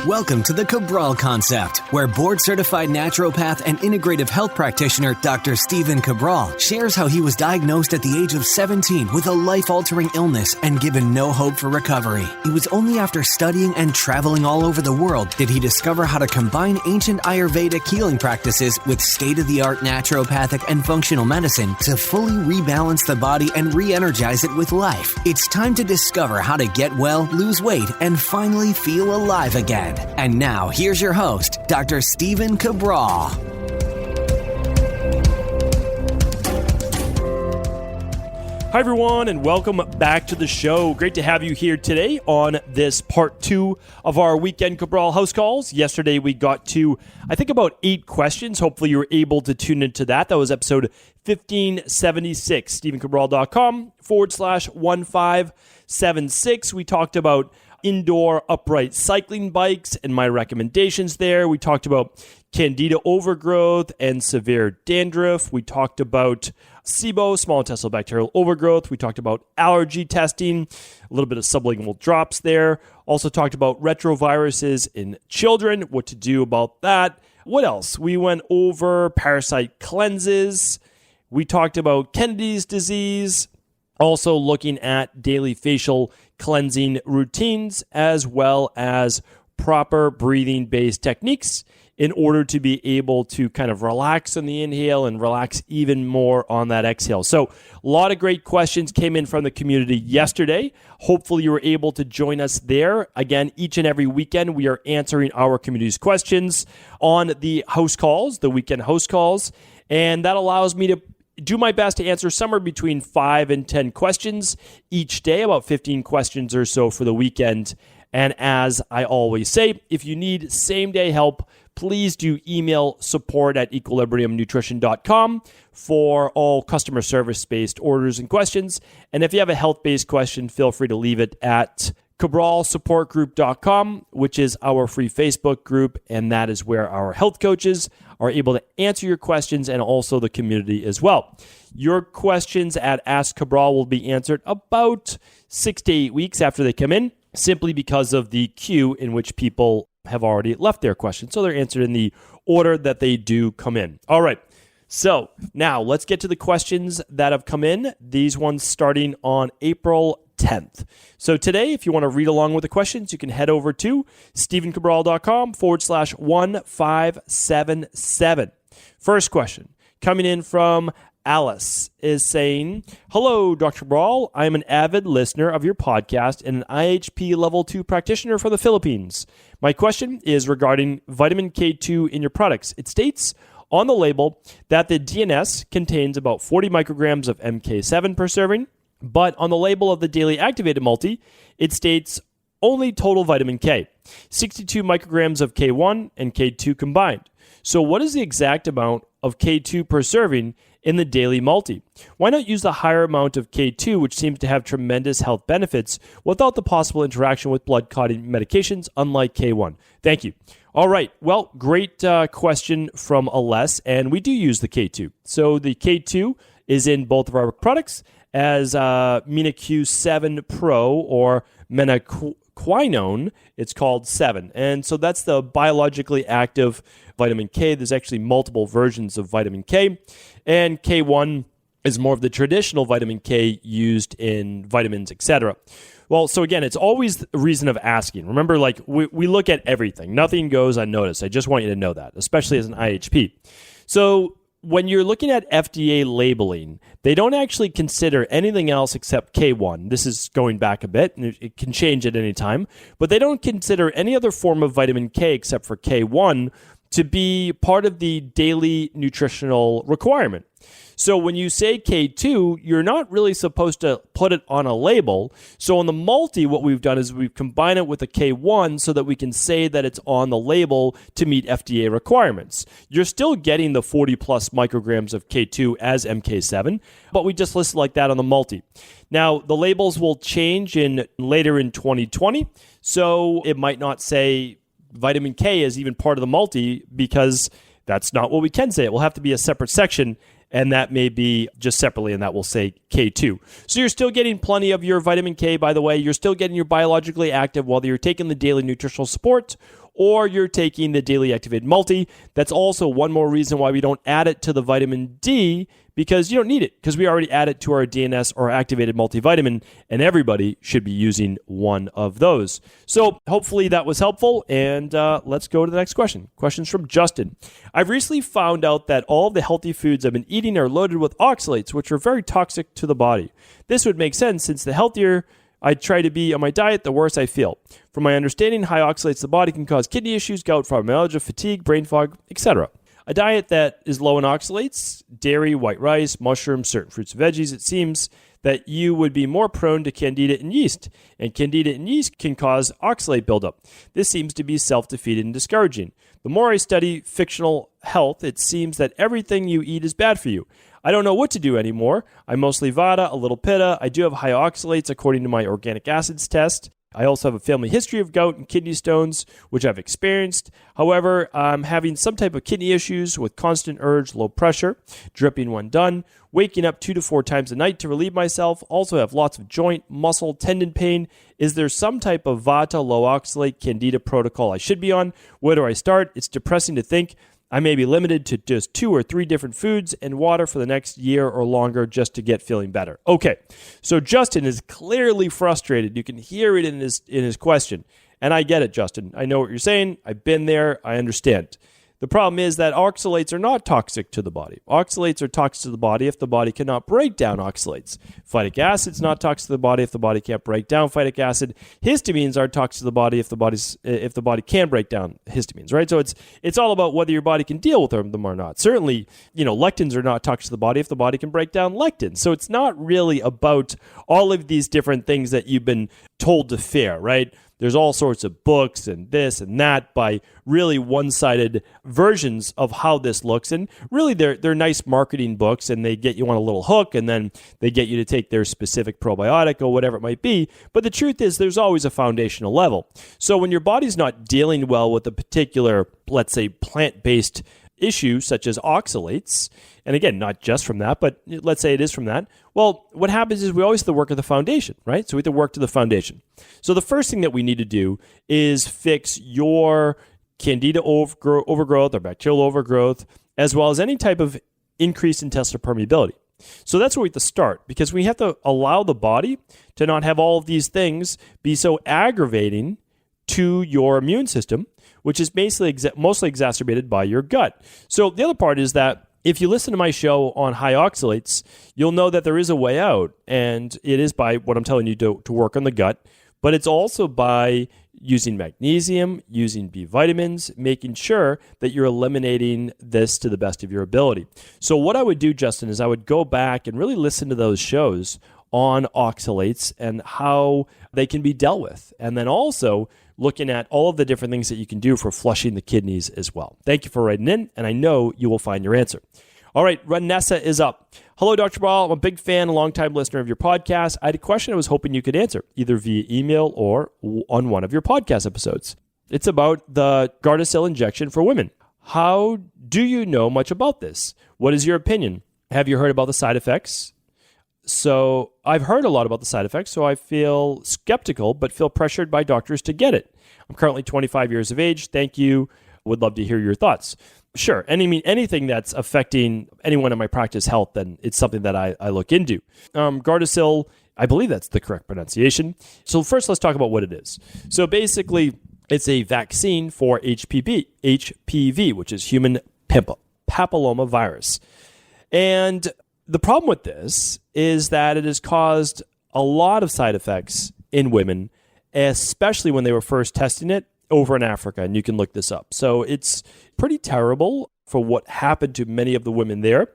Welcome to the Cabral Concept, where board-certified naturopath and integrative health practitioner Dr. Stephen Cabral shares how he was diagnosed at the age of 17 with a life-altering illness and given no hope for recovery. It was only after studying and traveling all over the world did he discover how to combine ancient Ayurvedic healing practices with state-of-the-art naturopathic and functional medicine to fully rebalance the body and re-energize it with life. It's time to discover how to get well, lose weight, and finally feel alive again. And now, here's your host, Dr. Stephen Cabral. Hi, everyone, and welcome back to the show. Great to have you here today on this part 2 of our weekend Cabral House Calls. Yesterday, we got to, I think, about 8 questions. Hopefully, you were able to tune into that. That was episode 1576, StephenCabral.com/1576. We talked about indoor upright cycling bikes and my recommendations there. We talked about candida overgrowth and severe dandruff. We talked about SIBO, small intestinal bacterial overgrowth. We talked about allergy testing, a little bit of sublingual drops there. Also talked about retroviruses in children, what to do about that. What else? We went over parasite cleanses. We talked about Kennedy's disease. Also looking at daily facial cleansing routines as well as proper breathing-based techniques in order to be able to kind of relax on the inhale and relax even more on that exhale. So a lot of great questions came in from the community yesterday. Hopefully you were able to join us there. Again, each and every weekend we are answering our community's questions on the house calls, the weekend house calls, and that allows me to do my best to answer somewhere between 5 and 10 questions each day, about 15 questions or so for the weekend. And as I always say, if you need same-day help, please do email support@equilibriumnutrition.com for all customer service-based orders and questions. And if you have a health-based question, feel free to leave it at cabralsupportgroup.com, which is our free Facebook group, and that is where our health coaches are able to answer your questions and also the community as well. Your questions at Ask Cabral will be answered about 6 to 8 weeks after they come in, simply because of the queue in which people have already left their questions. So they're answered in the order that they do come in. All right. So now let's get to the questions that have come in. These ones starting on April 10th. So today, if you want to read along with the questions, you can head over to StephenCabral.com/1577. First question coming in from Alice is saying, "Hello, Dr. Cabral. I am an avid listener of your podcast and an IHP Level 2 practitioner from the Philippines. My question is regarding vitamin K2 in your products. It states on the label that the DNS contains about 40 micrograms of MK7 per serving, but on the label of the Daily Activated Multi, it states only total vitamin K, 62 micrograms of K1 and K2 combined. So what is the exact amount of K2 per serving in the Daily Multi? Why not use the higher amount of K2, which seems to have tremendous health benefits, without the possible interaction with blood-clotting medications, unlike K1? Thank you." All right. Well, great question from Aless, and we do use the K2. So the K2 is in both of our products as MinaQ7 Pro or menaquinone. It's called 7. And so that's the biologically active vitamin K. There's actually multiple versions of vitamin K. And K1 is more of the traditional vitamin K used in vitamins, etc. Well, so again, it's always a reason of asking. Remember, like we look at everything. Nothing goes unnoticed. I just want you to know that, especially as an IHP. So when you're looking at FDA labeling, they don't actually consider anything else except K1. This is going back a bit, and it can change at any time. But they don't consider any other form of vitamin K except for K1 to be part of the daily nutritional requirement. So when you say K2, you're not really supposed to put it on a label. So on the multi, what we've done is we've combined it with a K1 so that we can say that it's on the label to meet FDA requirements. You're still getting the 40 plus micrograms of K2 as MK7, but we just list it like that on the multi. Now, the labels will change later in 2020, so it might not say vitamin K is even part of the multi because that's not what we can say. It will have to be a separate section, and that may be just separately, and that will say K2. So you're still getting plenty of your vitamin K, by the way. You're still getting your biologically active, whether you're taking the daily nutritional support or you're taking the Daily Activated Multi. That's also one more reason why we don't add it to the vitamin D, because you don't need it, because we already add it to our DNS or activated multivitamin, and everybody should be using one of those. So hopefully that was helpful, and let's go to the next question. Question's from Justin. I've recently found out that all of the healthy foods I've been eating are loaded with oxalates, which are very toxic to the body. This would make sense since the healthier I try to be on my diet, the worse I feel. From my understanding, high oxalates in the body can cause kidney issues, gout, fibromyalgia, fatigue, brain fog, etc. A diet that is low in oxalates, dairy, white rice, mushrooms, certain fruits and veggies, it seems that you would be more prone to candida and yeast. And candida and yeast can cause oxalate buildup. This seems to be self-defeated and discouraging. The more I study fictional health, it seems that everything you eat is bad for you. I don't know what to do anymore. I'm mostly vata, a little pitta. I do have high oxalates according to my organic acids test. I also have a family history of gout and kidney stones, which I've experienced. However, I'm having some type of kidney issues with constant urge, low pressure, dripping when done, waking up 2 to 4 times a night to relieve myself. Also have lots of joint, muscle, tendon pain. Is there some type of vata, low oxalate, candida protocol I should be on? Where do I start? It's depressing to think I may be limited to just 2 or 3 different foods and water for the next year or longer just to get feeling better. Okay, so Justin is clearly frustrated. You can hear it in his question. And I get it, Justin. I know what you're saying. I've been there. I understand. The problem is that oxalates are not toxic to the body. Oxalates are toxic to the body if the body cannot break down oxalates. Phytic acid is not toxic to the body if the body can't break down phytic acid. Histamines are toxic to the body if the body can break down histamines, right? So it's all about whether your body can deal with them or not. Certainly, lectins are not toxic to the body if the body can break down lectins. So it's not really about all of these different things that you've been told to fear, right? There's all sorts of books and this and that by really one-sided versions of how this looks. And really, they're nice marketing books, and they get you on a little hook, and then they get you to take their specific probiotic or whatever it might be. But the truth is, there's always a foundational level. So when your body's not dealing well with a particular, let's say, plant-based issue such as oxalates, and again, not just from that, but let's say it is from that, well, what happens is we always have to work at the foundation, right? So we have to work to the foundation. So the first thing that we need to do is fix your candida overgrowth or bacterial overgrowth, as well as any type of increased intestinal permeability. So that's where we have to start, because we have to allow the body to not have all of these things be so aggravating to your immune system, which is basically mostly exacerbated by your gut. So the other part is that if you listen to my show on high oxalates, you'll know that there is a way out, and it is by what I'm telling you to work on the gut, but it's also by using magnesium, using B vitamins, making sure that you're eliminating this to the best of your ability. So what I would do, Justin, is I would go back and really listen to those shows on oxalates and how they can be dealt with, and then also looking at all of the different things that you can do for flushing the kidneys as well. Thank you for writing in, and I know you will find your answer. All right, Ranessa is up. Hello, Dr. Ball. I'm a big fan, a longtime listener of your podcast. I had a question I was hoping you could answer, either via email or on one of your podcast episodes. It's about the Gardasil injection for women. How do you know much about this? What is your opinion? Have you heard about the side effects? So I've heard a lot about the side effects, so I feel skeptical, but feel pressured by doctors to get it. I'm currently 25 years of age. Thank you. Would love to hear your thoughts. Sure. And I mean, anything that's affecting anyone in my practice health, then it's something that I look into. Gardasil, I believe that's the correct pronunciation. So first, let's talk about what it is. So basically, it's a vaccine for HPV, which is human papilloma virus. And the problem with this is that it has caused a lot of side effects in women, especially when they were first testing it over in Africa, and you can look this up. So it's pretty terrible for what happened to many of the women there.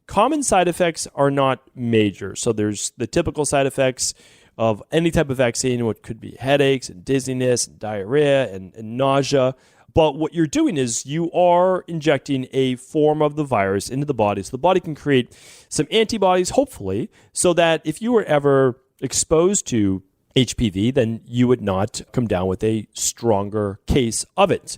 Common side effects are not major. So there's the typical side effects of any type of vaccine, what could be headaches and dizziness and diarrhea and nausea. But what you're doing is you are injecting a form of the virus into the body, so the body can create some antibodies, hopefully, so that if you were ever exposed to HPV, then you would not come down with a stronger case of it.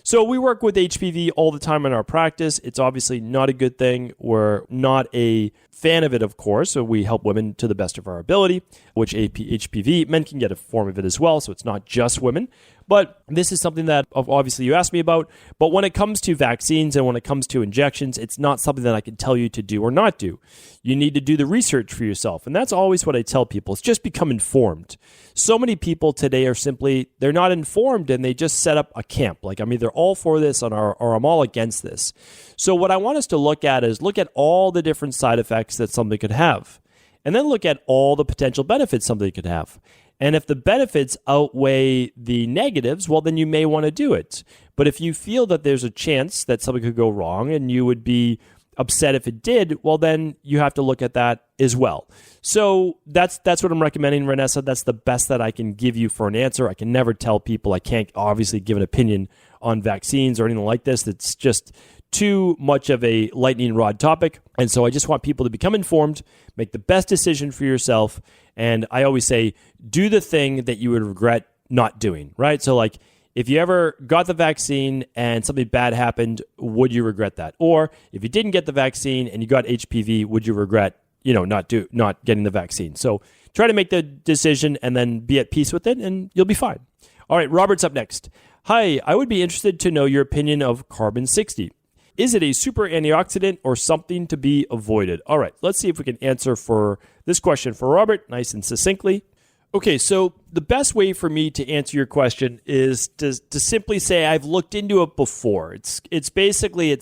So we work with HPV all the time in our practice. It's obviously not a good thing. We're not a fan of it, of course. So we help women to the best of our ability, which HPV, men can get a form of it as well. So it's not just women. But this is something that obviously you asked me about. But when it comes to vaccines and when it comes to injections, it's not something that I can tell you to do or not do. You need to do the research for yourself. And that's always what I tell people. It's just become informed. So many people today are simply, they're not informed and they just set up a camp. Like, I'm either all for this or I'm all against this. So what I want us to look at is look at all the different side effects that something could have. And then look at all the potential benefits something could have. And if the benefits outweigh the negatives, well, then you may want to do it. But if you feel that there's a chance that something could go wrong and you would be upset if it did, well, then you have to look at that as well. So that's what I'm recommending, Vanessa. That's the best that I can give you for an answer. I can never tell people. I can't obviously give an opinion on vaccines or anything like this. It's just too much of a lightning rod topic. And so I just want people to become informed, make the best decision for yourself. And I always say, do the thing that you would regret not doing, right? So like, if you ever got the vaccine and something bad happened, would you regret that? Or if you didn't get the vaccine and you got HPV, would you regret, not getting the vaccine? So try to make the decision and then be at peace with it and you'll be fine. All right, Robert's up next. Hi, I would be interested to know your opinion of carbon-60. Is it a super antioxidant or something to be avoided? All right, let's see if we can answer for this question for Robert nice and succinctly. Okay, so the best way for me to answer your question is to simply say I've looked into it before. It's basically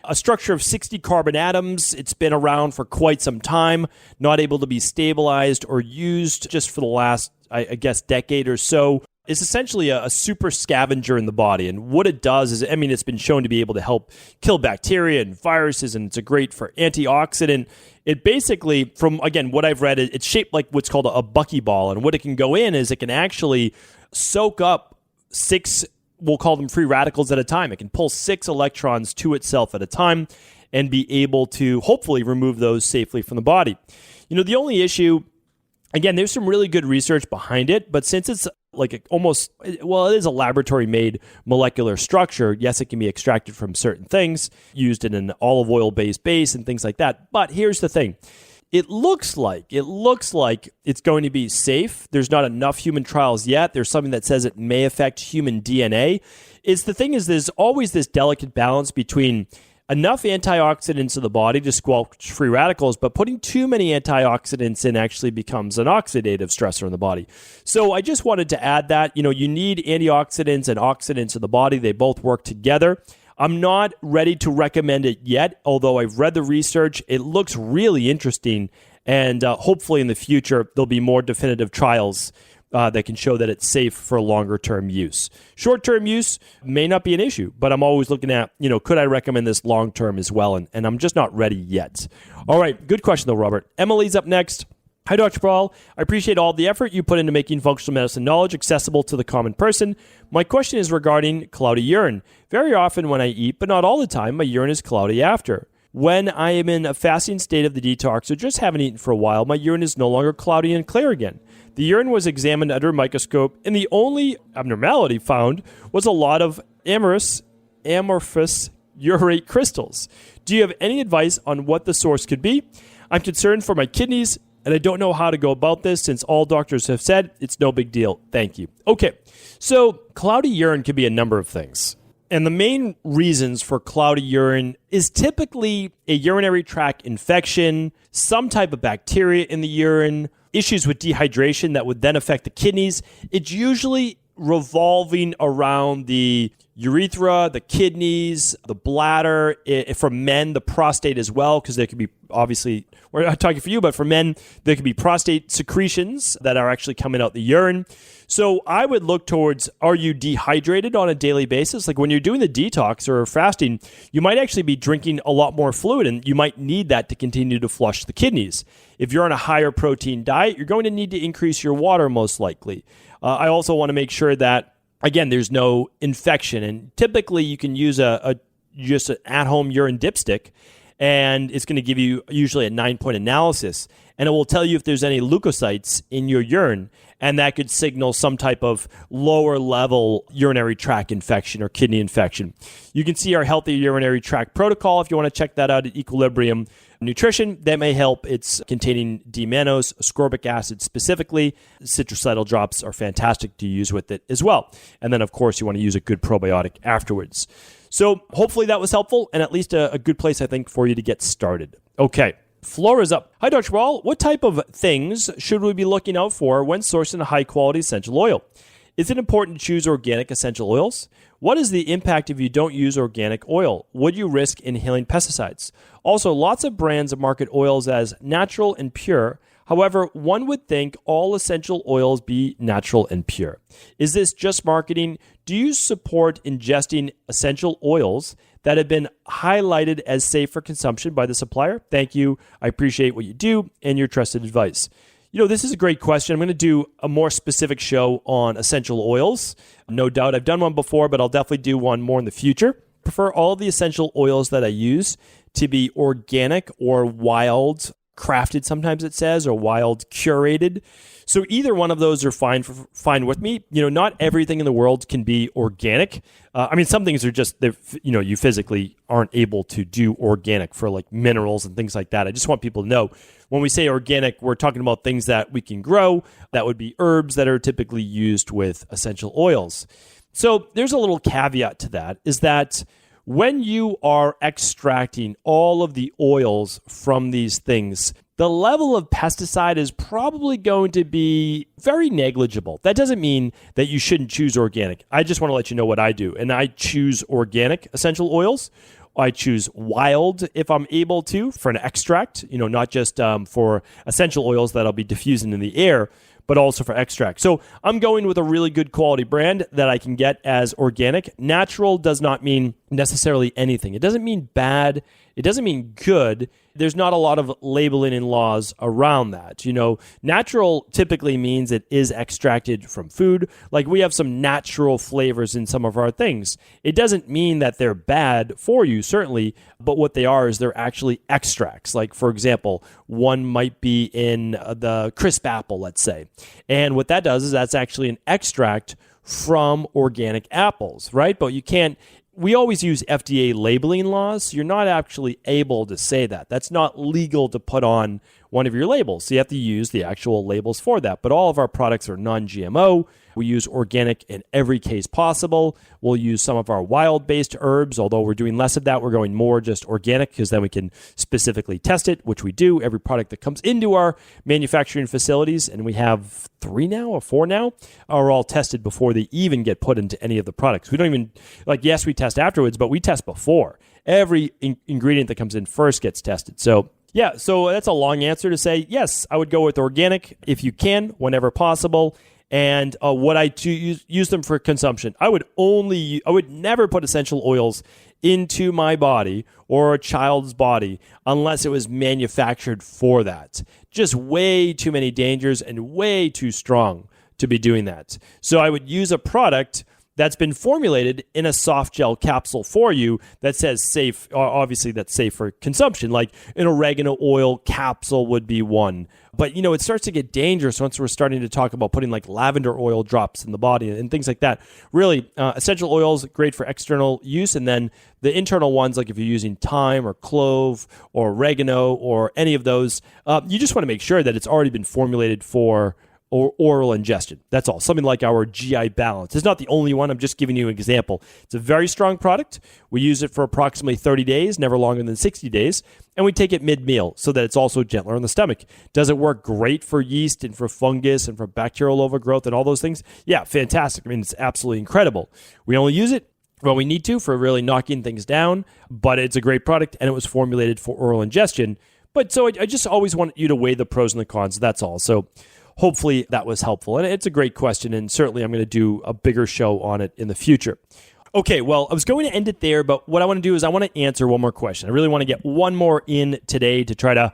a structure of 60 carbon atoms. It's been around for quite some time, not able to be stabilized or used just for the last, I guess, decade or so. It's essentially a super scavenger in the body. And what it does is, it's been shown to be able to help kill bacteria and viruses, and it's a great for antioxidant. It basically, from, again, what I've read, it's shaped like what's called a buckyball. And what it can go in is it can actually soak up 6, we'll call them free radicals at a time. It can pull 6 electrons to itself at a time and be able to hopefully remove those safely from the body. The only issue, again, there's some really good research behind it, but since it's it is a laboratory-made molecular structure. Yes, it can be extracted from certain things, used in an olive oil-based base and things like that. But here's the thing. It looks like it's going to be safe. There's not enough human trials yet. There's something that says it may affect human DNA. There's always this delicate balance between enough antioxidants in the body to squelch free radicals, but putting too many antioxidants in actually becomes an oxidative stressor in the body. So I just wanted to add that, you need antioxidants and oxidants in the body. They both work together. I'm not ready to recommend it yet, although I've read the research. It looks really interesting, and hopefully in the future, there'll be more definitive trials that can show that it's safe for longer-term use. Short-term use may not be an issue, but I'm always looking at, could I recommend this long-term as well? And I'm just not ready yet. All right, good question though, Robert. Emily's up next. Hi, Dr. Brawl. I appreciate all the effort you put into making functional medicine knowledge accessible to the common person. My question is regarding cloudy urine. Very often when I eat, but not all the time, my urine is cloudy after. When I am in a fasting state of the detox or just haven't eaten for a while, my urine is no longer cloudy and clear again. The urine was examined under a microscope, and the only abnormality found was a lot of amorphous urate crystals. Do you have any advice on what the source could be? I'm concerned for my kidneys, and I don't know how to go about this since all doctors have said it's no big deal. Thank you. Okay, so cloudy urine can be a number of things. And the main reasons for cloudy urine is typically a urinary tract infection, some type of bacteria in the urine, issues with dehydration that would then affect the kidneys. It's usually revolving around the urethra, the kidneys, the bladder. For men, the prostate as well, because there could be, obviously, we're not talking for you, but for men, there could be prostate secretions that are actually coming out the urine. So I would look towards, are you dehydrated on a daily basis? Like when you're doing the detox or fasting, you might actually be drinking a lot more fluid, and you might need that to continue to flush the kidneys. If you're on a higher protein diet, you're going to need to increase your water most likely. I also want to make sure that, again, there's no infection. And typically you can use just an at-home urine dipstick, and it's going to give you usually a 9-point analysis. and it will tell you if there's any leukocytes in your urine, and that could signal some type of lower level urinary tract infection or kidney infection. You can see our healthy urinary tract protocol if you want to check that out at Equilibrium Nutrition. That may help. It's containing D-mannose, ascorbic acid specifically. Citruscyl drops are fantastic to use with it as well. And then, of course, you want to use a good probiotic afterwards. So hopefully that was helpful and at least a good place, I think, for you to get started. Okay. Floor is up. Hi, Dr. Ball. What type of things should we be looking out for when sourcing a high-quality essential oil? Is it important to choose organic essential oils? What is the impact if you don't use organic oil? Would you risk inhaling pesticides? Also, lots of brands market oils as natural and pure. However, one would think all essential oils be natural and pure. Is this just marketing? Do you support ingesting essential oils that have been highlighted as safe for consumption by the supplier? Thank you. I appreciate what you do and your trusted advice. This is a great question. I'm going to do a more specific show on essential oils. No doubt I've done one before, but I'll definitely do one more in the future. Prefer all of the essential oils that I use to be organic or wild crafted, sometimes it says, or wild curated. So either one of those are fine with me. Not everything in the world can be organic. Some things are just, you physically aren't able to do organic for like minerals and things like that. I just want people to know when we say organic, we're talking about things that we can grow. That would be herbs that are typically used with essential oils. So there's a little caveat to that, is that when you are extracting all of the oils from these things, the level of pesticide is probably going to be very negligible. That doesn't mean that you shouldn't choose organic. I just want to let you know what I do. And I choose organic essential oils. I choose wild if I'm able to for an extract, not just for essential oils that I'll be diffusing in the air, but also for extract. So I'm going with a really good quality brand that I can get as organic. Natural does not mean necessarily anything. It doesn't mean bad. It doesn't mean good. There's not a lot of labeling and laws around that. Natural typically means it is extracted from food. Like we have some natural flavors in some of our things. It doesn't mean that they're bad for you, certainly, but what they are is they're actually extracts. Like, for example, one might be in the crisp apple, let's say. And what that does is that's actually an extract from organic apples, right? But we always use FDA labeling laws. So you're not actually able to say that. That's not legal to put on one of your labels. So you have to use the actual labels for that. But all of our products are non-GMO. We use organic in every case possible. We'll use some of our wild-based herbs, although we're doing less of that. We're going more just organic because then we can specifically test it, which we do. Every product that comes into our manufacturing facilities, and we have 3 now or 4 now, are all tested before they even get put into any of the products. We don't even, yes, we test afterwards, but we test before. Every ingredient that comes in first gets tested. So that's a long answer to say, yes, I would go with organic if you can, whenever possible. And would I use them for consumption? I would never put essential oils into my body or a child's body unless it was manufactured for that. Just way too many dangers and way too strong to be doing that. So I would use a product that's been formulated in a soft gel capsule for you that says safe, obviously that's safe for consumption, like an oregano oil capsule would be one. But, it starts to get dangerous once we're starting to talk about putting like lavender oil drops in the body and things like that. Really, essential oils, great for external use. And then the internal ones, like if you're using thyme or clove or oregano or any of those, you just want to make sure that it's already been formulated for or oral ingestion. That's all. Something like our GI Balance. It's not the only one. I'm just giving you an example. It's a very strong product. We use it for approximately 30 days, never longer than 60 days. And we take it mid-meal so that it's also gentler on the stomach. Does it work great for yeast and for fungus and for bacterial overgrowth and all those things? Yeah, fantastic. It's absolutely incredible. We only use it when we need to for really knocking things down, but it's a great product and it was formulated for oral ingestion. But so I just always want you to weigh the pros and the cons. That's all. So hopefully that was helpful. And it's a great question, and certainly I'm going to do a bigger show on it in the future. Okay, well, I was going to end it there, but what I want to do is I want to answer one more question. I really want to get one more in today to try to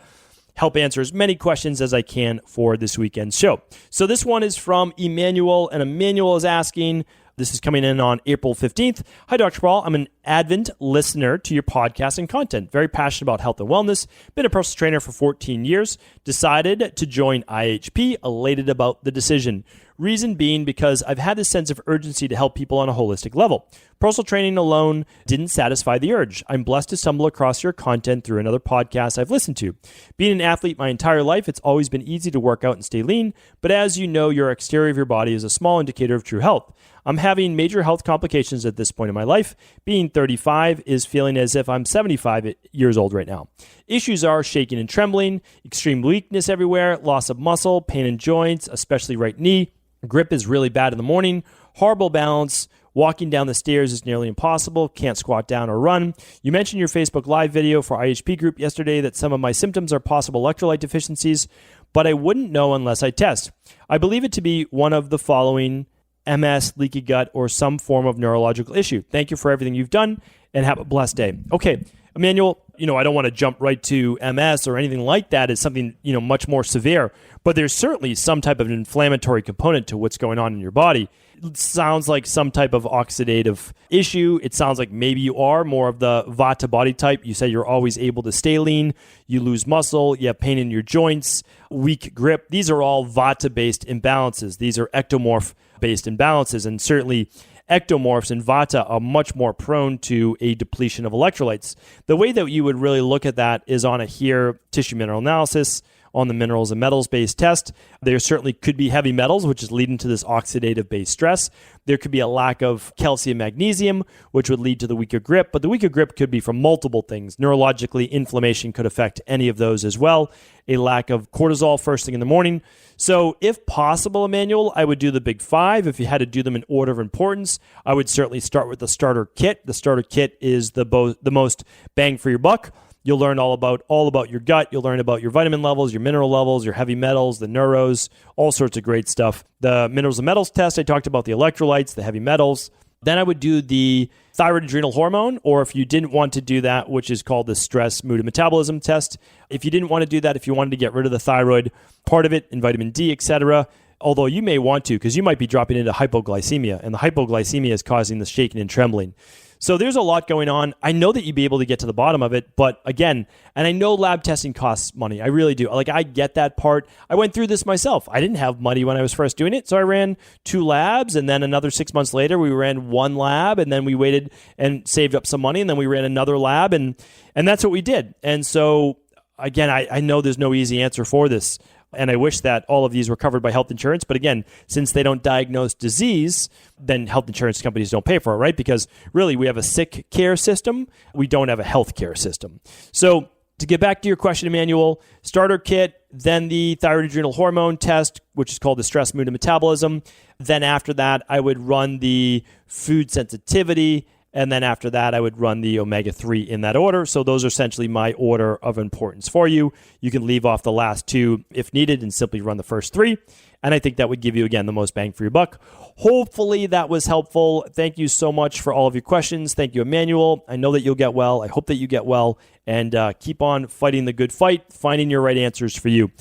help answer as many questions as I can for this weekend's show. So this one is from Emmanuel, and Emmanuel is asking, This is coming in on April 15th. Hi, Dr. Cabral. I'm an avid listener to your podcast and content. Very passionate about health and wellness. Been a personal trainer for 14 years. Decided to join IHP. Elated about the decision. Reason being because I've had this sense of urgency to help people on a holistic level. Personal training alone didn't satisfy the urge. I'm blessed to stumble across your content through another podcast I've listened to. Being an athlete my entire life, it's always been easy to work out and stay lean, but as you know, your exterior of your body is a small indicator of true health. I'm having major health complications at this point in my life. Being 35 is feeling as if I'm 75 years old right now. Issues are shaking and trembling, extreme weakness everywhere, loss of muscle, pain in joints, especially right knee. Grip is really bad in the morning, horrible balance, walking down the stairs is nearly impossible, can't squat down or run. You mentioned your Facebook Live video for IHP group yesterday that some of my symptoms are possible electrolyte deficiencies, but I wouldn't know unless I test. I believe it to be one of the following: MS, leaky gut, or some form of neurological issue. Thank you for everything you've done and have a blessed day. Okay, Emmanuel, I don't want to jump right to MS or anything like that. It's something, much more severe, but there's certainly some type of an inflammatory component to what's going on in your body. It sounds like some type of oxidative issue. It sounds like maybe you are more of the vata body type. You say you're always able to stay lean. You lose muscle. You have pain in your joints, weak grip. These are all vata-based imbalances. These are ectomorph-based imbalances, and certainly ectomorphs and vata are much more prone to a depletion of electrolytes. The way that you would really look at that is on a hair tissue mineral analysis, on the minerals and metals based test. There certainly could be heavy metals, which is leading to this oxidative based stress. There could be a lack of calcium, magnesium, which would lead to the weaker grip, but the weaker grip could be from multiple things. Neurologically, inflammation could affect any of those as well. A lack of cortisol first thing in the morning. So if possible, Emmanuel, I would do the big five. If you had to do them in order of importance, I would certainly start with the starter kit. The starter kit is the most bang for your buck. You'll learn all about your gut. You'll learn about your vitamin levels, your mineral levels, your heavy metals, the neuros, all sorts of great stuff. The minerals and metals test, I talked about the electrolytes, the heavy metals. Then I would do the thyroid adrenal hormone, or if you didn't want to do that, which is called the stress, mood, and metabolism test. If you didn't want to do that, if you wanted to get rid of the thyroid part of it and vitamin D, etc., although you may want to, because you might be dropping into hypoglycemia, and the hypoglycemia is causing the shaking and trembling. So there's a lot going on. I know that you'd be able to get to the bottom of it, but again, and I know lab testing costs money. I really do. I get that part. I went through this myself. I didn't have money when I was first doing it, so I ran 2 labs, and then another 6 months later, we ran 1 lab, and then we waited and saved up some money, and then we ran another lab, and that's what we did. And so, again, I know there's no easy answer for this. And I wish that all of these were covered by health insurance. But again, since they don't diagnose disease, then health insurance companies don't pay for it, right? Because really, we have a sick care system. We don't have a health care system. So to get back to your question, Emmanuel, starter kit, then the thyroid adrenal hormone test, which is called the stress, mood, and metabolism. Then after that, I would run the food sensitivity. And then after that, I would run the omega-3 in that order. So those are essentially my order of importance for you. You can leave off the last 2 if needed and simply run the first 3. And I think that would give you, again, the most bang for your buck. Hopefully that was helpful. Thank you so much for all of your questions. Thank you, Emmanuel. I know that you'll get well. I hope that you get well. And keep on fighting the good fight, finding your right answers for you.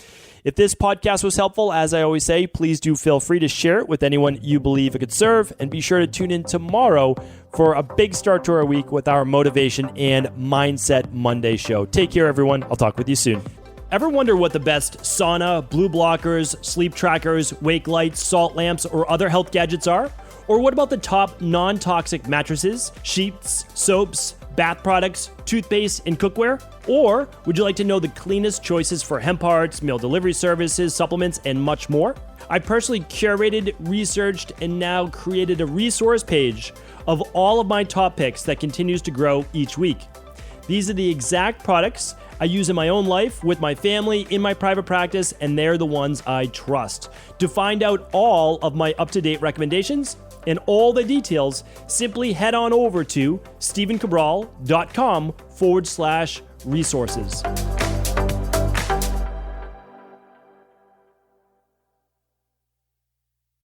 If this podcast was helpful, as I always say, please do feel free to share it with anyone you believe it could serve. And be sure to tune in tomorrow for a big start to our week with our Motivation and Mindset Monday show. Take care, everyone. I'll talk with you soon. Ever wonder what the best sauna, blue blockers, sleep trackers, wake lights, salt lamps, or other health gadgets are? Or what about the top non-toxic mattresses, sheets, soaps, bath products, toothpaste, and cookware? Or would you like to know the cleanest choices for hemp parts, meal delivery services, supplements, and much more? I personally curated, researched, and now created a resource page of all of my top picks that continues to grow each week. These are the exact products I use in my own life, with my family, in my private practice, and they're the ones I trust. To find out all of my up-to-date recommendations and all the details, simply head on over to stephencabral.com/resources.